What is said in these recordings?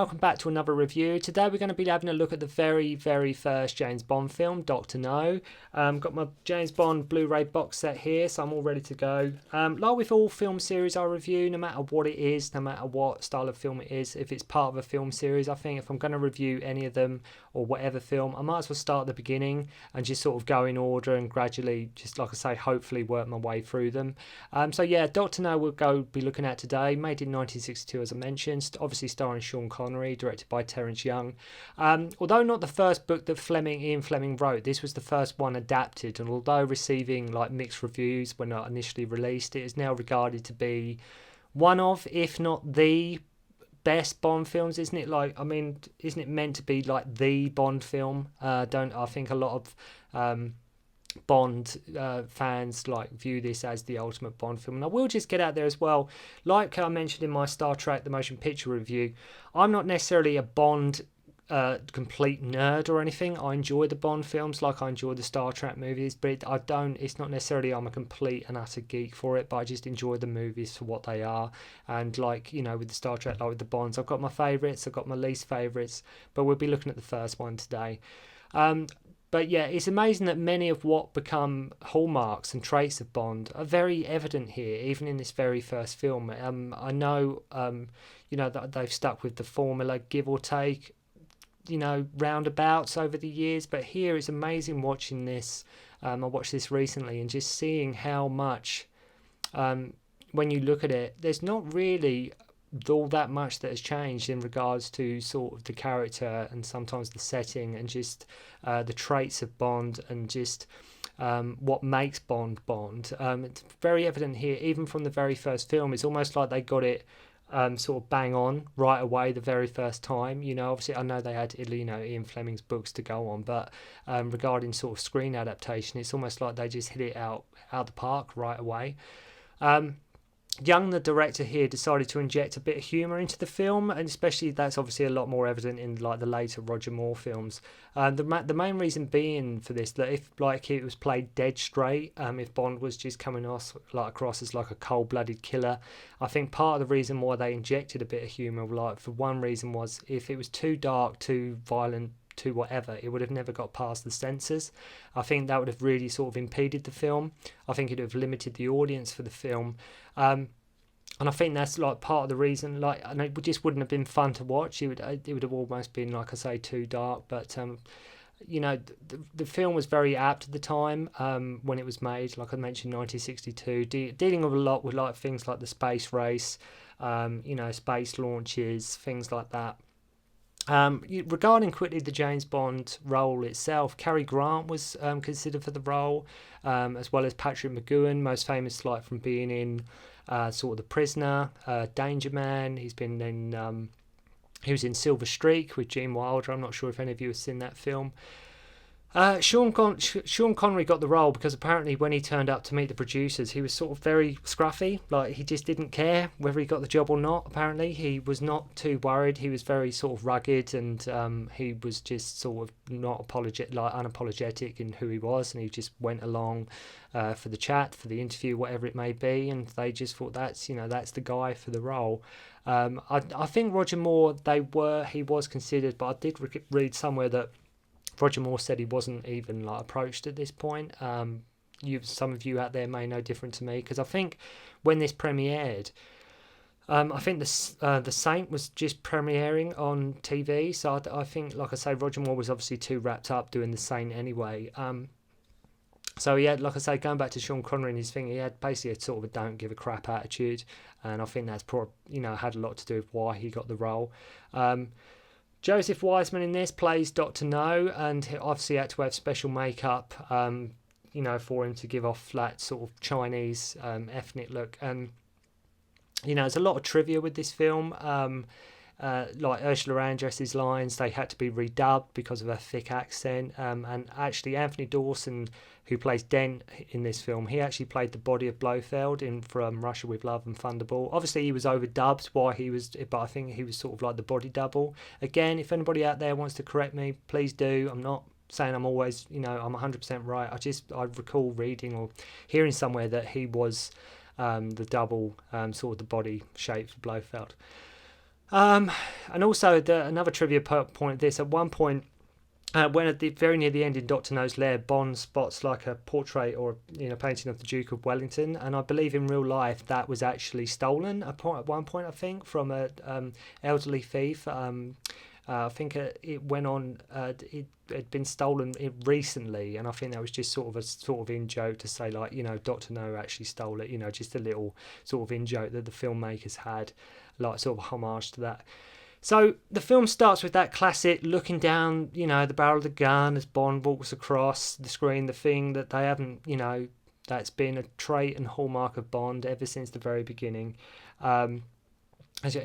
welcome back to another review. Today we're going to be having a look at the very, very first James Bond film, Dr. No. Got my James Bond Blu-ray box set here, so I'm all ready to go. Like with all film series I review, no matter what it is, no matter what style of film it is, if it's part of a film series, I think if I'm going to review any of them or whatever film, I might as well start at the beginning and just sort of go in order and gradually, just like I say, hopefully work my way through them. So yeah, Dr. No we'll be looking at today, made in 1962 as I mentioned, obviously starring Sean Connery, directed by Terence Young. Although not the first book that Ian Fleming wrote, this was the first one adapted, and although receiving like mixed reviews when it initially released, it is now regarded to be one of, if not the best Bond films, isn't it? Like, I mean, isn't it meant to be like the Bond film? Don't I think a lot of Bond fans like view this as the ultimate Bond film. And I will just get out there as well, like I mentioned in my Star Trek the motion picture review, I'm not necessarily a Bond complete nerd or anything. I enjoy the Bond films like I enjoy the Star Trek movies, but it's not necessarily I'm a complete and utter geek for it, but I just enjoy the movies for what they are. And like, you know, with the Star Trek, like with the Bonds, I've got my favourites, I've got my least favourites, but we'll be looking at the first one today. But yeah, it's amazing that many of what become hallmarks and traits of Bond are very evident here, even in this very first film. I know, you know, that they've stuck with the formula, give or take, you know, roundabouts over the years. But here it's amazing watching this. I watched this recently and just seeing how much, when you look at it, there's not really all that much that has changed in regards to sort of the character and sometimes the setting and just the traits of Bond and just what makes Bond Bond. It's very evident here, even from the very first film. It's almost like they got it sort of bang on right away the very first time. You know, obviously I know they had, you know, Ian Fleming's books to go on, but regarding sort of screen adaptation, it's almost like they just hit it out the park right away. Young, the director here, decided to inject a bit of humour into the film, and especially that's obviously a lot more evident in like the later Roger Moore films. The main reason being for this, that if like it was played dead straight, if Bond was just coming across as like a cold-blooded killer, I think part of the reason why they injected a bit of humour, like for one reason, was if it was too dark, too violent, to whatever, it would have never got past the censors. I think that would have really sort of impeded the film. I think it would have limited the audience for the film. And I think that's like part of the reason, like, and it just wouldn't have been fun to watch. It would have almost been, like I say, too dark. But you know, the film was very apt at the time when it was made. Like I mentioned, 1962, dealing with a lot with like things like the space race, you know, space launches, things like that. Regarding quickly the James Bond role itself, Cary Grant was considered for the role, as well as Patrick McGoohan, most famous like from being in sort of The Prisoner, Danger Man. He's been in he was in Silver Streak with Gene Wilder. I'm not sure if any of you have seen that film. Sean Connery got the role because apparently when he turned up to meet the producers, he was sort of very scruffy. Like, he just didn't care whether he got the job or not. Apparently he was not too worried. He was very sort of rugged, and he was just sort of not unapologetic in who he was, and he just went along for the chat, for the interview, whatever it may be, and they just thought that's the guy for the role. I think Roger Moore, he was considered, but I did read somewhere that Roger Moore said he wasn't even like approached at this point. Some of you out there may know different to me, because I think when this premiered, I think the Saint was just premiering on TV, so I think, like I say, Roger Moore was obviously too wrapped up doing the Saint anyway. So he had, like I say, going back to Sean Connery and his thing, he had basically a sort of a don't give a crap attitude, and I think that's had a lot to do with why he got the role. Joseph Wiseman in this plays Dr. No, and he obviously had to have special makeup, for him to give off that sort of Chinese ethnic look. And there's a lot of trivia with this film. Like Ursula Andress's lines, they had to be redubbed because of her thick accent. And actually, Anthony Dawson, who plays Dent in this film, he actually played the body of Blofeld from Russia with Love and Thunderball. Obviously, he was overdubbed but I think he was sort of like the body double. Again, if anybody out there wants to correct me, please do. I'm not saying I'm always, I'm 100% right. I recall reading or hearing somewhere that he was the double, sort of the body shape for Blofeld. And also another trivia point of this, at one point, when at the very near the end in Doctor No's lair, Bond spots like a portrait or painting of the Duke of Wellington, and I believe in real life that was actually stolen at one point, I think, from a elderly thief. I think it went on. It had been stolen recently, and I think that was just sort of in joke to say, like, Doctor No actually stole it. Just a little sort of in joke that the filmmakers had, like sort of homage to that. So the film starts with that classic looking down, the barrel of the gun as Bond walks across the screen, the thing that they haven't, that's been a trait and hallmark of Bond ever since the very beginning.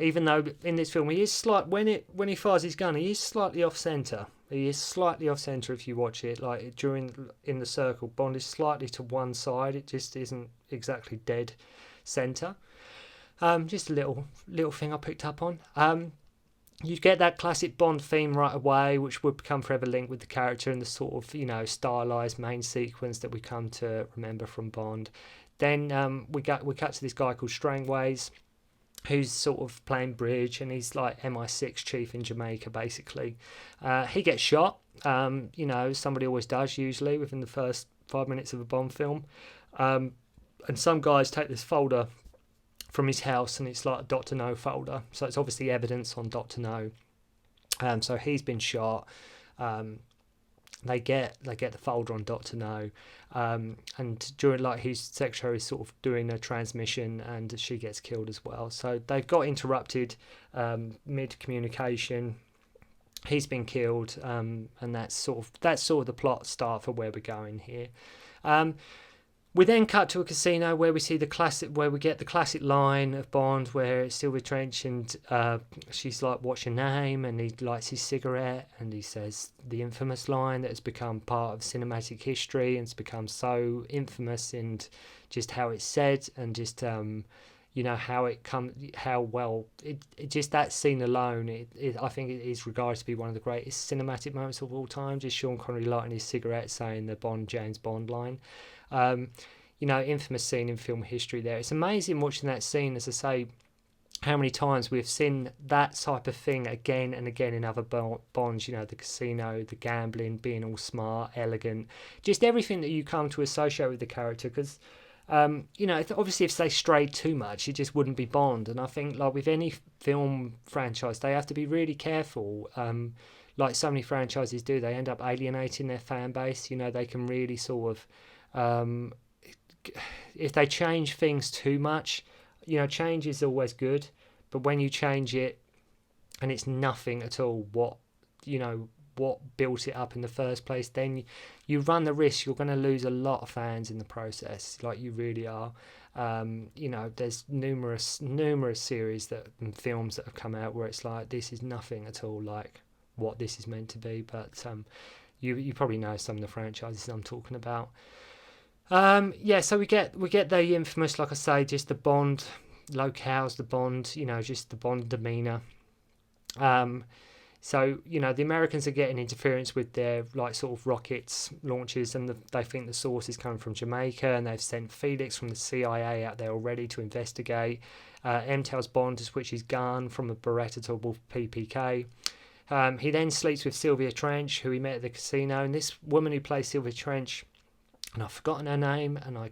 Even though in this film he is when he fires his gun, he is slightly off centre. He is slightly off centre if you watch it. Like in the circle, Bond is slightly to one side. It just isn't exactly dead centre. Just a little thing I picked up on. You get that classic Bond theme right away, which would become forever linked with the character and the sort of stylised main sequence that we come to remember from Bond. Then we cut to this guy called Strangways, who's sort of playing bridge, and he's like MI6 chief in Jamaica, basically. He gets shot, somebody always does, usually, within the first 5 minutes of a Bond film. And some guys take this folder from his house, and it's like a Dr. No folder. So it's obviously evidence on Dr. No. So he's been shot. They get the folder on Dr. No, and during his secretary is sort of doing a transmission, and she gets killed as well. So they've got interrupted mid communication. He's been killed, and that's sort of the plot start for where we're going here. We then cut to a casino where we see we get the classic line of Bond where it's Sylvia Trench, and she's like, "What's your name?" and he lights his cigarette, and he says the infamous line that has become part of cinematic history, and it's become so infamous in just how it's said, and just how well it just that scene alone. I think it is regarded to be one of the greatest cinematic moments of all time. Just Sean Connery lighting his cigarette, saying the James Bond line. Infamous scene in film history there. It's amazing watching that scene, as I say, how many times we've seen that type of thing again and again in other Bonds, the casino, the gambling, being all smart, elegant, just everything that you come to associate with the character, because obviously if they strayed too much, it just wouldn't be Bond. And I think, like with any film franchise, they have to be really careful. Like so many franchises do, they end up alienating their fan base. They can really sort of, if they change things too much, change is always good, but when you change it and it's nothing at all what built it up in the first place, then you run the risk you're going to lose a lot of fans in the process. Like, you really are. There's numerous series and films that have come out where it's like, this is nothing at all like what this is meant to be. But you probably know some of the franchises I'm talking about. So we get the infamous, like I say, just the Bond locales, the Bond, just the Bond demeanour. So the Americans are getting interference with their sort of rockets launches, and they think the source is coming from Jamaica, and they've sent Felix from the CIA out there already to investigate. M tells Bond to switch his gun from a Beretta to a Wolf PPK. He then sleeps with Sylvia Trench, who he met at the casino, and this woman who plays Sylvia Trench, and I've forgotten her name, and I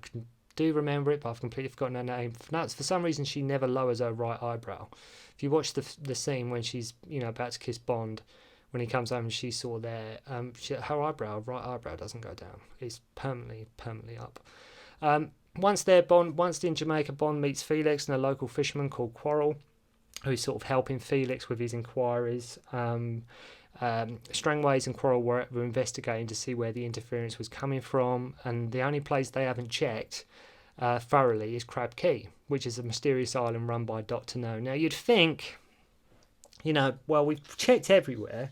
do remember it, but I've completely forgotten her name. For some reason, she never lowers her right eyebrow. If you watch the scene when she's about to kiss Bond, when he comes home and she's sort of there, her right eyebrow doesn't go down. It's permanently up. Once in Jamaica, Bond meets Felix and a local fisherman called Quarrel, who's sort of helping Felix with his inquiries. Strangways and Quarrel were investigating to see where the interference was coming from, and the only place they haven't checked thoroughly is Crab Key, which is a mysterious island run by Dr. No. Now you'd think, we've checked everywhere,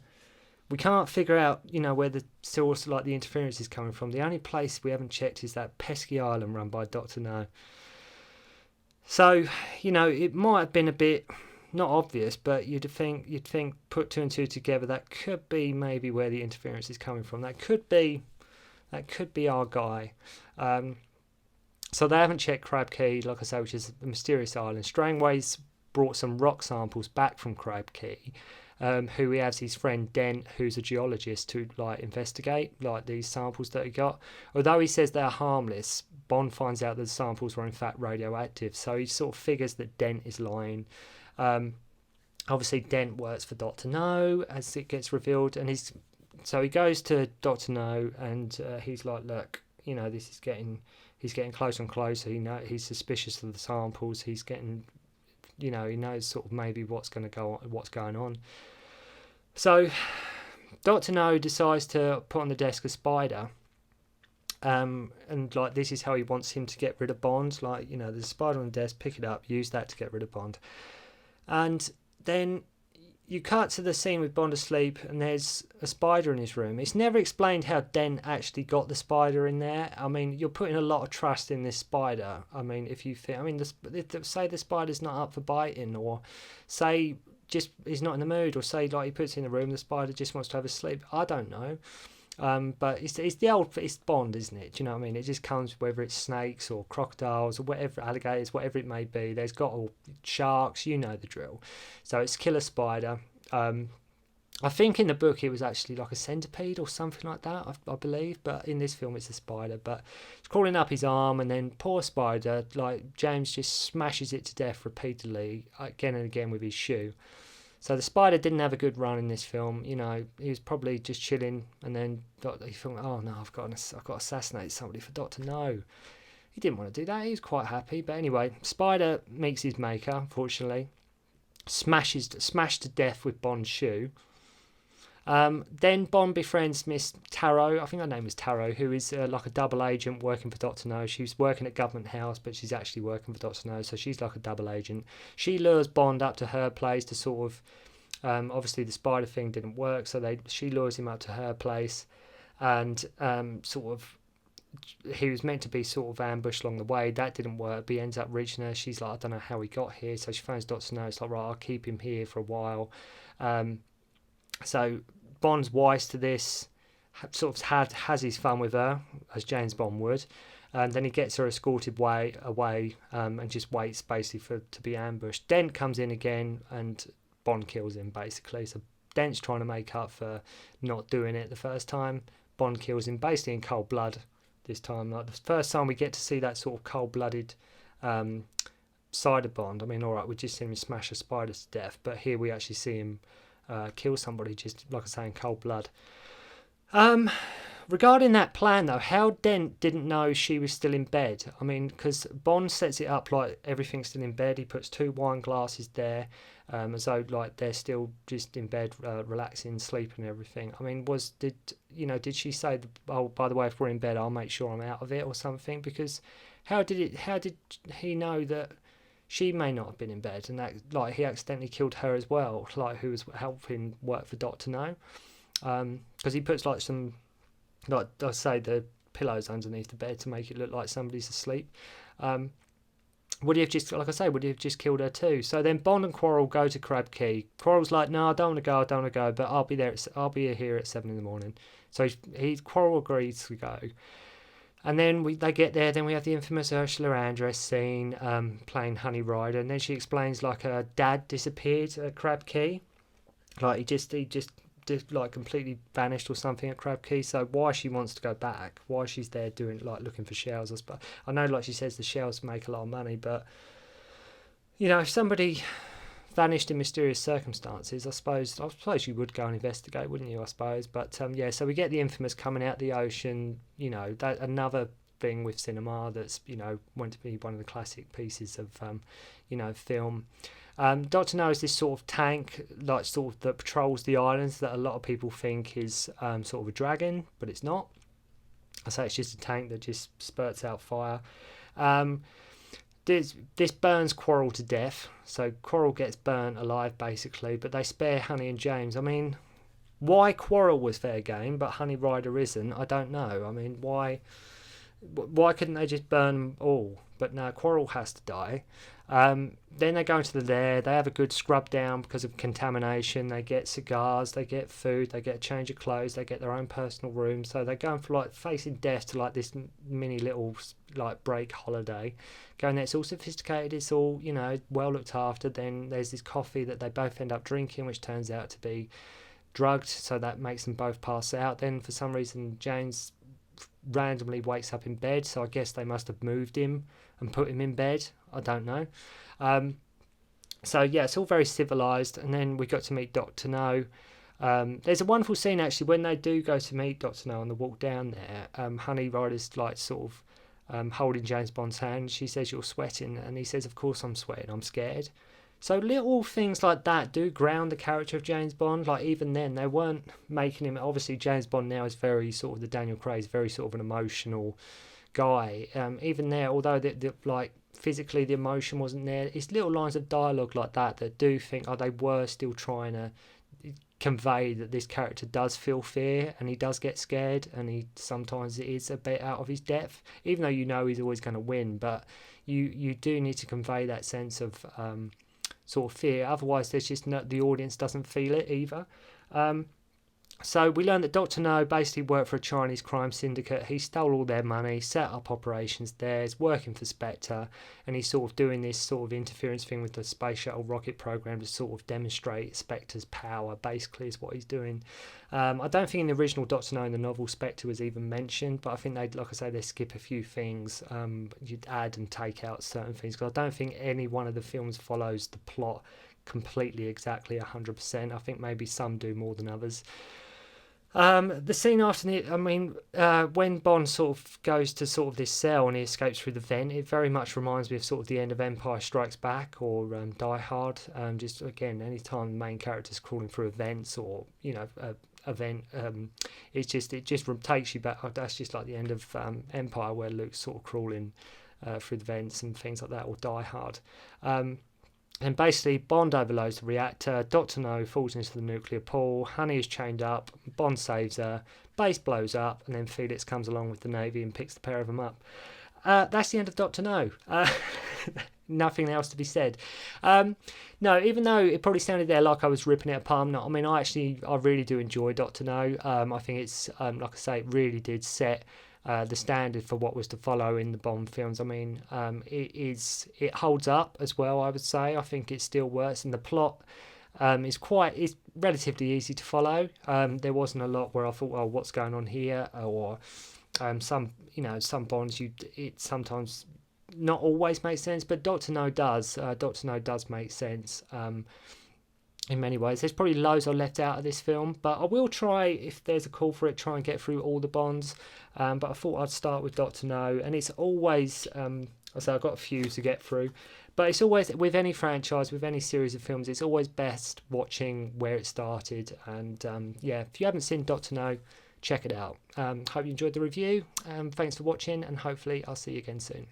we can't figure out, where the source, like the interference, is coming from. The only place we haven't checked is that pesky island run by Dr. No. So, it might have been a bit not obvious, but you'd think put two and two together, that could be maybe where the interference is coming from. That could be our guy. So they haven't checked Crab Key, like I say, which is a mysterious island. Strangways brought some rock samples back from Crab Key, who he has his friend Dent, who's a geologist, to like investigate like these samples that he got. Although he says they're harmless, Bond finds out that the samples were in fact radioactive, so he sort of figures that Dent is lying. Obviously Dent works for Dr. No, as it gets revealed, and so he goes to Dr. No, and he's like, look, you know, he's getting closer and closer. He's suspicious of the samples. He's getting, you know, he knows sort of maybe what's going on. So Dr. No decides to put on the desk a spider, and like this is how he wants him to get rid of Bond. Like, you know, there's a spider on the desk, pick it up, use that to get rid of Bond. And then you cut to the scene with Bond asleep, and there's a spider in his room. It's never explained how Dent actually got the spider in there. I mean, you're putting a lot of trust in this spider. I mean, if you think, I mean, say the spider's not up for biting, or say just he's not in the mood, or say like he puts it in the room, the spider just wants to have a sleep. I don't know. But it's Bond, isn't it? Do you know what I mean? It just comes, whether it's snakes or crocodiles or whatever, alligators, whatever it may be. There's got all sharks, you know the drill. So it's killer spider. I think in the book it was actually like a centipede or something like that, I believe. But in this film it's a spider. But it's crawling up his arm, and then poor spider, like James just smashes it to death repeatedly, again and again with his shoe. So the spider didn't have a good run in this film. You know, he was probably just chilling, and then he thought, oh no, I've got to assassinate somebody for Dr. No. He didn't want to do that. He was quite happy. But anyway, spider meets his maker, unfortunately. Smashed to death with Bond's shoe. Then Bond befriends Miss Tarot, I think her name was Tarot, who is like a double agent working for Dr. No. She was working at Government House, but she's actually working for Dr. No, so she's like a double agent. She lures Bond up to her place to sort of, obviously the spider thing didn't work, so she lures him up to her place, and sort of, he was meant to be sort of ambushed along the way. That didn't work, but he ends up reaching her. She's like, I don't know how he got here, so she phones Dr. No. It's like, right, I'll keep him here for a while. So Bond's wise to this, sort of has his fun with her, as James Bond would, and then he gets her escorted away, and just waits basically to be ambushed. Dent comes in again, and Bond kills him basically. So Dent's trying to make up for not doing it the first time. Bond kills him basically in cold blood this time. Like the first time we get to see that sort of cold-blooded side of Bond. I mean, all right, we just seen him smash a spider to death, but here we actually see him kill somebody, just like I say, in cold blood. Regarding that plan though, how Dent didn't know she was still in bed. I mean, because Bond sets it up like everything's still in bed. He puts 2 wine glasses there, as though like they're still just in bed, relaxing, sleeping and everything. I mean, did she say, oh, by the way, if we're in bed, I'll make sure I'm out of it or something? Because how did he know that she may not have been in bed, and that like he accidentally killed her as well, like who was helping work for Dr. No, because he puts like some, like I say, the pillows underneath the bed to make it look like somebody's asleep. Would he have just, like I say, would he have just killed her too? So then Bond and Quarrel go to Crab Key. Quarrel's like, no, I don't want to go, but I'll be here at 7 a.m. So Quarrel agrees to go. And then they get there, then we have the infamous Ursula Andress scene, playing Honey Rider, and then she explains like her dad disappeared at Crab Key. Like he just like completely vanished or something at Crab Key. So why she wants to go back, why she's there doing like looking for shells, I know like she says the shells make a lot of money, but you know, if somebody vanished in mysterious circumstances, I suppose you would go and investigate, wouldn't you? I suppose, but yeah. So we get the infamous coming out of the ocean. You know, that another thing with cinema that's, you know, went to be one of the classic pieces of you know, film. Dr. No is this sort of tank, like sort of that patrols the islands, that a lot of people think is sort of a dragon, but it's not. I say it's just a tank that just spurts out fire. This burns Quarrel to death, so Quarrel gets burnt alive basically, but they spare Honey and James. I mean, why Quarrel was fair game but Honey Rider isn't, I don't know. I mean, why? why couldn't they just burn them all? But no, Quarrel has to die. Then they go into the lair. They have a good scrub down because of contamination. They get cigars, they get food, they get a change of clothes, they get their own personal room. So they're going for like facing death to like this mini little like break holiday. Going there, it's all sophisticated. It's all, you know, well looked after. Then there's this coffee that they both end up drinking, which turns out to be drugged. So that makes them both pass out. Then for some reason, James randomly wakes up in bed, so I guess they must have moved him and put him in bed. I don't know. So yeah, it's all very civilized. And then we got to meet Dr. No. There's a wonderful scene actually when they do go to meet Dr. No on the walk down there. Honey Rider's like sort of holding James Bond's hand. She says, "You're sweating," and he says, "Of course I'm sweating, I'm scared." So little things like that do ground the character of James Bond. Like even then, they weren't making him. Obviously, James Bond now is very sort of the Daniel Craig, very sort of an emotional guy. Even there, although the like physically the emotion wasn't there, it's little lines of dialogue like that that do think, oh, they were still trying to convey that this character does feel fear and he does get scared and he sometimes it is a bit out of his depth, even though you know he's always going to win. But you do need to convey that sense of sort of fear, otherwise there's just no, the audience doesn't feel it either. So we learned that Dr. No basically worked for a Chinese crime syndicate. He stole all their money, set up operations there, is working for Spectre, and he's sort of doing this sort of interference thing with the space shuttle rocket program to sort of demonstrate Spectre's power, basically, is what he's doing. I don't think in the original Dr. No in the novel Spectre was even mentioned, but I think they, like I say, they skip a few things. You'd add and take out certain things, because I don't think any one of the films follows the plot completely exactly 100%. I think maybe some do more than others. The scene after it, I mean, when Bond sort of goes to sort of this cell and he escapes through the vent, it very much reminds me of sort of the end of Empire Strikes Back or Die Hard. Just again, anytime the main character's crawling through events or, you know, a vent, it just takes you back. That's just like the end of Empire, where Luke's sort of crawling through the vents and things like that, or Die Hard. And basically, Bond overloads the reactor, Dr. No falls into the nuclear pool, Honey is chained up, Bond saves her, base blows up, and then Felix comes along with the Navy and picks the pair of them up. That's the end of Dr. No. Nothing else to be said. No, even though it probably sounded there like I was ripping it apart, I mean, I really do enjoy Dr. No. I think it's, like I say, it really did set the standard for what was to follow in the Bond films. I mean, it holds up as well, I would say. I think it still works, and the plot is relatively easy to follow. There wasn't a lot where I thought, well, what's going on here? Or some Bonds, it sometimes not always makes sense, but Dr. No does. Dr. No does make sense. In many ways, there's probably loads I left out of this film, but I will try, if there's a call for it, try and get through all the Bonds. But I thought I'd start with Dr. No, and it's always, I've got a few to get through, but it's always, with any franchise, with any series of films, it's always best watching where it started. And if you haven't seen Dr. No, check it out. Hope you enjoyed the review. Thanks for watching, and hopefully I'll see you again soon.